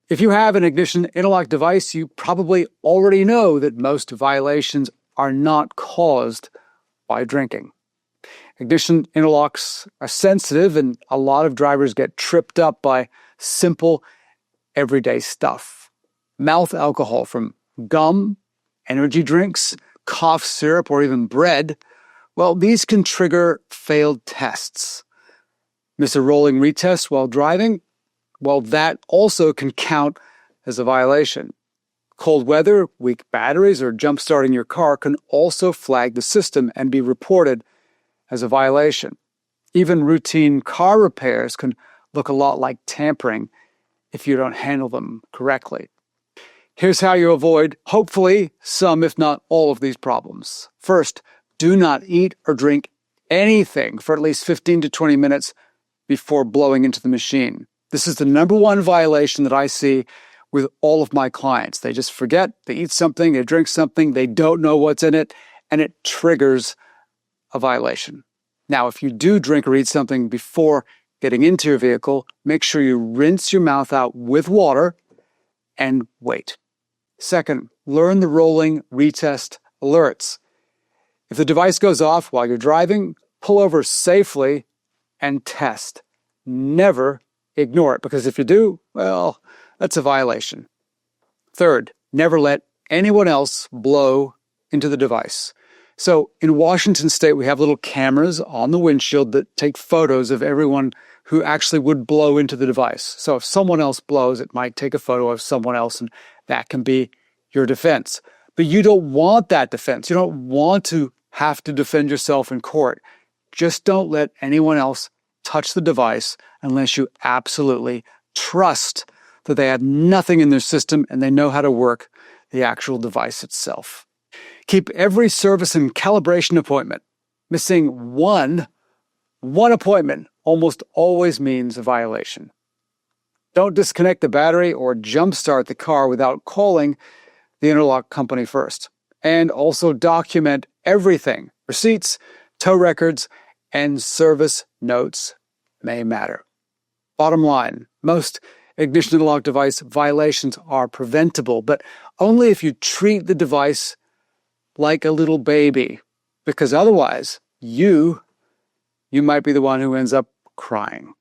If you have an ignition interlock device, you probably already know that most violations are not caused by drinking. Ignition interlocks are sensitive, and a lot of drivers get tripped up by simple, everyday stuff. Mouth alcohol from gum, energy drinks, cough syrup, or even bread, well, these can trigger failed tests. Miss a rolling retest while driving? Well, that also can count as a violation. Cold weather, weak batteries, or jump-starting your car can also flag the system and be reported as a violation. Even routine car repairs can look a lot like tampering if you don't handle them correctly. Here's how you avoid, hopefully, some if not all of these problems. First, do not eat or drink anything for at least 15 to 20 minutes before blowing into the machine. This is the number one violation that I see with all of my clients. They just forget, they eat something, they drink something, they don't know what's in it, and it triggers a violation. Now, if you do drink or eat something before getting into your vehicle, make sure you rinse your mouth out with water and wait. Second, learn the rolling retest alerts. If the device goes off while you're driving, pull over safely and test. Never ignore it, because if you do, well, that's a violation. Third, never let anyone else blow into the device. So in Washington State, we have little cameras on the windshield that take photos of everyone who actually would blow into the device. So if someone else blows, it might take a photo of someone else, and that can be your defense. But you don't want that defense. You don't want to have to defend yourself in court. Just don't let anyone else touch the device unless you absolutely trust that they have nothing in their system and they know how to work the actual device itself. Keep every service and calibration appointment. Missing one appointment almost always means a violation. Don't disconnect the battery or jumpstart the car without calling the interlock company first. And also document everything. Receipts, tow records, and service notes may matter. Bottom line, most ignition interlock device violations are preventable, but only if you treat the device like a little baby, because otherwise you might be the one who ends up crying.